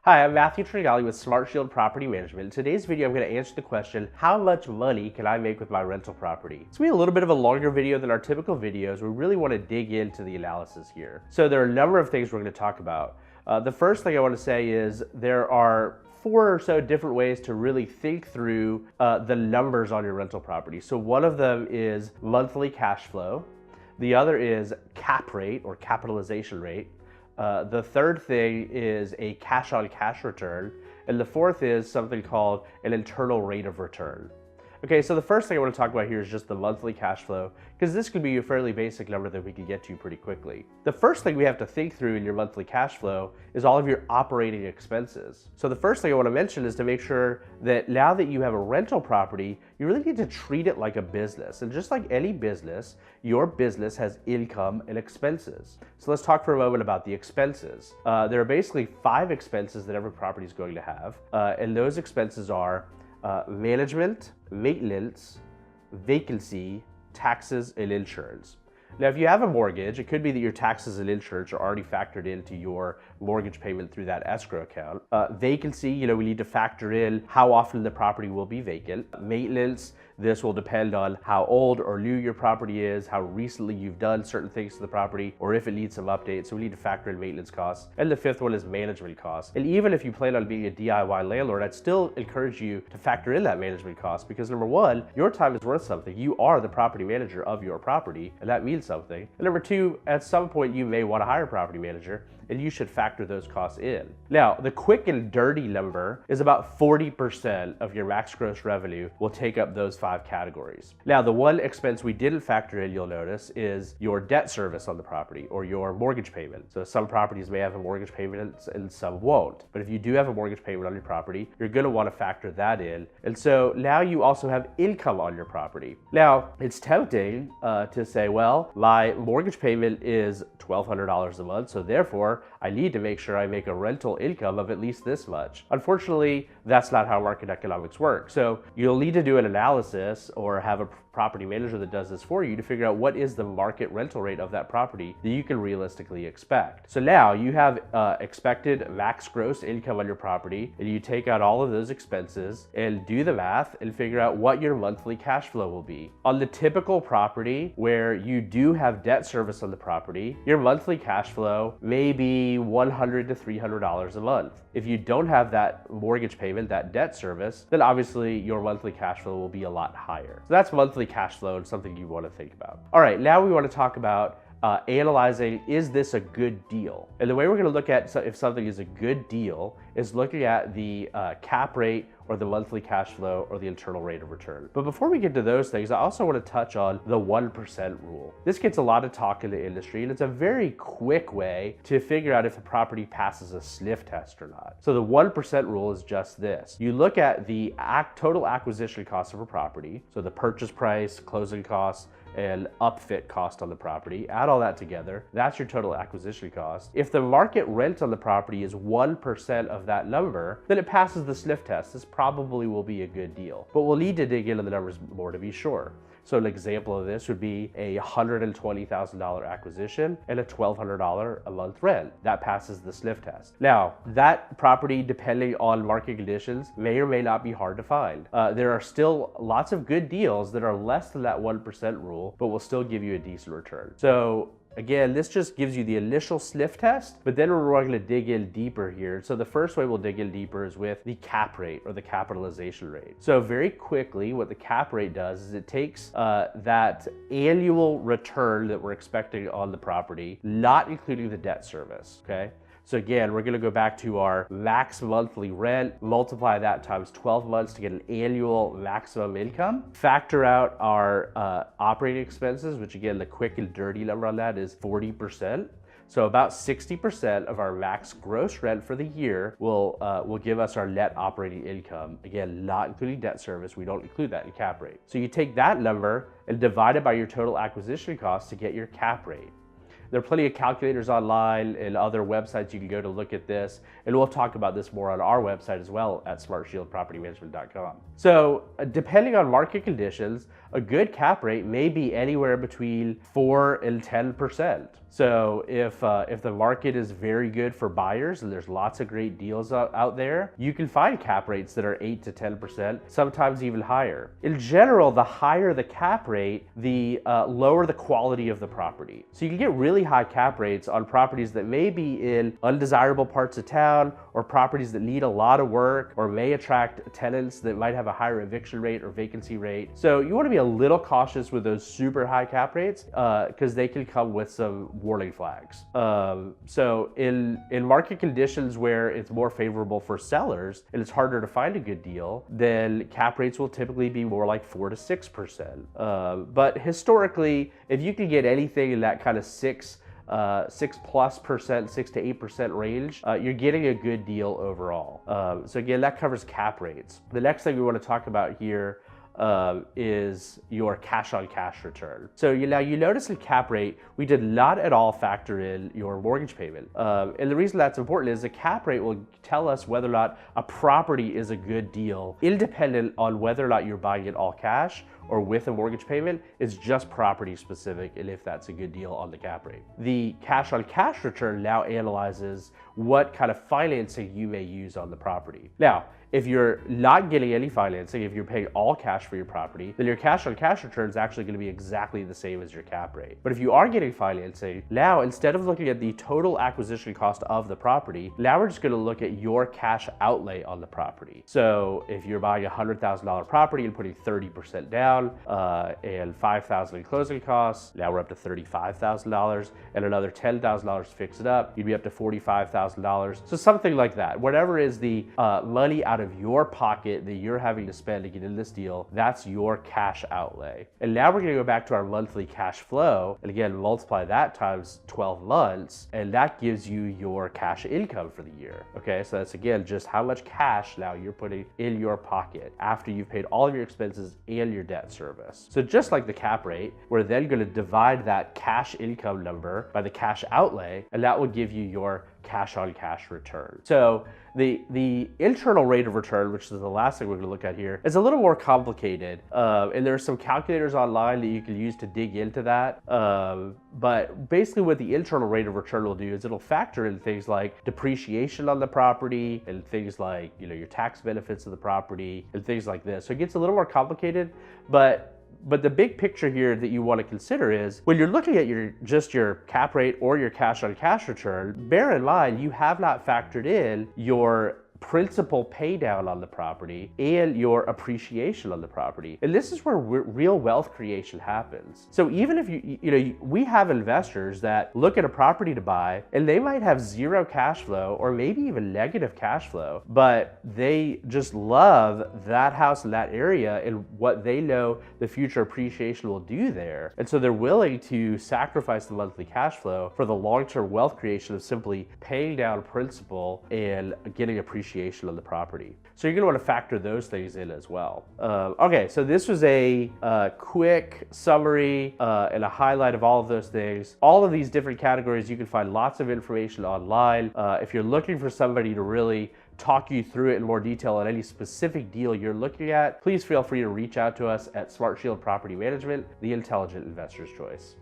Hi, I'm Matthew Toringdon with Smart Shield Property Management. In today's video, I'm going to answer the question, how much money can I make with my rental property? It's going to be a little bit of a longer video than our typical videos. We really want to dig into the analysis here. So there are a number of things we're going to talk about. The first thing I want to say is there are 4 or so different ways to really think through the numbers on your rental property. So one of them is monthly cash flow. The other is cap rate or capitalization rate. The third thing is a cash-on-cash return, and the fourth is something called an internal rate of return. Okay, so the first thing I want to talk about here is just the monthly cash flow, because this could be a fairly basic number that we can get to pretty quickly. The first thing we have to think through in your monthly cash flow is all of your operating expenses. So the first thing I want to mention is to make sure that now that you have a rental property, you really need to treat it like a business. And just like any business, your business has income and expenses. So let's talk for a moment about the expenses. There are basically 5 expenses that every property is going to have, and those expenses are management, maintenance, vacancy, taxes, and insurance. Now, if you have a mortgage, it could be that your taxes and insurance are already factored into your mortgage payment through that escrow account. Vacancy, we need to factor in how often the property will be vacant. Maintenance, this will depend on how old or new your property is, how recently you've done certain things to the property, or if it needs some updates. So we need to factor in maintenance costs. And the fifth one is management costs. And even if you plan on being a DIY landlord, I'd still encourage you to factor in that management cost, because number one, your time is worth something. You are the property manager of your property, and that means something. And number two, at some point you may want to hire a property manager, and you should factor those costs in. Now, the quick and dirty number is about 40% of your max gross revenue will take up those 5 categories. Now, the one expense we didn't factor in, you'll notice, is your debt service on the property or your mortgage payment. So some properties may have a mortgage payment and some won't. But if you do have a mortgage payment on your property, you're gonna wanna factor that in. And so now you also have income on your property. Now, it's tempting to say, well, my mortgage payment is $1,200 a month, so therefore I need to make sure I make a rental income of at least this much. Unfortunately, that's not how market economics work. So you'll need to do an analysis or have a property manager that does this for you to figure out what is the market rental rate of that property that you can realistically expect. So now you have expected max gross income on your property, and you take out all of those expenses and do the math and figure out what your monthly cash flow will be. On the typical property where you do have debt service on the property, your monthly cash flow may be $100 to $300 a month. If you don't have that mortgage payment, that debt service, then obviously your monthly cash flow will be a lot higher. So that's monthly cash flow and something you want to think about. All right, now we want to talk about analyzing, is this a good deal? And the way we're going to look at if something is a good deal is looking at the cap rate or the monthly cash flow or the internal rate of return. But before we get to those things, I also want to touch on the 1% rule. This gets a lot of talk in the industry, and it's a very quick way to figure out if a property passes a sniff test or not. So the 1% rule is just this. You look at the total acquisition cost of a property, so the purchase price, closing costs, and upfit cost on the property, add all that together, that's your total acquisition cost. If the market rent on the property is 1% of that number, then it passes the sniff test. This probably will be a good deal, but we'll need to dig into the numbers more to be sure. So an example of this would be a $120,000 acquisition and a $1,200 a month rent. That passes the sniff test. Now, that property, depending on market conditions, may or may not be hard to find. There are still lots of good deals that are less than that 1% rule, but will still give you a decent return. So again, this just gives you the initial sniff test, but then we're going to dig in deeper here. So the first way we'll dig in deeper is with the cap rate or the capitalization rate. So very quickly, what the cap rate does is it takes that annual return that we're expecting on the property, not including the debt service, okay? So again, we're gonna go back to our max monthly rent, multiply that times 12 months to get an annual maximum income, factor out our operating expenses, which again, the quick and dirty number on that is 40%. So about 60% of our max gross rent for the year will give us our net operating income. Again, not including debt service. We don't include that in cap rate. So you take that number and divide it by your total acquisition cost to get your cap rate. There are plenty of calculators online and other websites you can go to look at this, and we'll talk about this more on our website as well at smartshieldpropertymanagement.com. So depending on market conditions, a good cap rate may be anywhere between 4 and 10%. So if the market is very good for buyers and there's lots of great deals out there, you can find cap rates that are 8 to 10%, sometimes even higher. In general, the higher the cap rate, the lower the quality of the property. So you can get really high cap rates on properties that may be in undesirable parts of town, or properties that need a lot of work, or may attract tenants that might have a higher eviction rate or vacancy rate. So you want to be a little cautious with those super high cap rates because they can come with some warning flags. So in market conditions where it's more favorable for sellers and it's harder to find a good deal, then cap rates will typically be more like 4 to 6%. But historically, if you can get anything in that kind of 6+ percent, 6 to 8% range, you're getting a good deal overall. So again, that covers cap rates. The next thing we want to talk about here is your cash on cash return. So you notice in cap rate, we did not at all factor in your mortgage payment. And the reason that's important is the cap rate will tell us whether or not a property is a good deal, independent on whether or not you're buying it all cash or with a mortgage payment. Is just property specific and if that's a good deal on the cap rate. The cash on cash return now analyzes what kind of financing you may use on the property. Now, if you're not getting any financing, if you're paying all cash for your property, then your cash on cash return is actually going to be exactly the same as your cap rate. But if you are getting financing, now instead of looking at the total acquisition cost of the property, now we're just going to look at your cash outlay on the property. So if you're buying a $100,000 property and putting 30% down and $5,000 in closing costs, now we're up to $35,000, and another $10,000 to fix it up, you'd be up to $45,000. So something like that. Whatever is the money out of your pocket that you're having to spend to get in this deal, that's your cash outlay. And now we're going to go back to our monthly cash flow, and again multiply that times 12 months, and that gives you your cash income for the year. Okay, so that's again just how much cash now you're putting in your pocket after you've paid all of your expenses and your debt service. So just like the cap rate, we're then going to divide that cash income number by the cash outlay, and that will give you your cash on cash return. So the internal rate of return, which is the last thing we're going to look at here, is a little more complicated, and there are some calculators online that you can use to dig into that. But basically what the internal rate of return will do is it'll factor in things like depreciation on the property and things like, you know, your tax benefits of the property and things like this. So it gets a little more complicated, but the big picture here that you want to consider is when you're looking at just your cap rate or your cash on cash return, bear in mind you have not factored in your principal pay down on the property and your appreciation on the property. And this is where real wealth creation happens. So even if we have investors that look at a property to buy and they might have zero cash flow or maybe even negative cash flow, but they just love that house in that area and what they know the future appreciation will do there. And so they're willing to sacrifice the monthly cash flow for the long-term wealth creation of simply paying down principal and getting appreciation on the property. So you're going to want to factor those things in as well. Okay, so this was a quick summary and a highlight of all of those things. All of these different categories, you can find lots of information online. If you're looking for somebody to really talk you through it in more detail on any specific deal you're looking at, please feel free to reach out to us at Smart Shield Property Management, the intelligent investor's choice.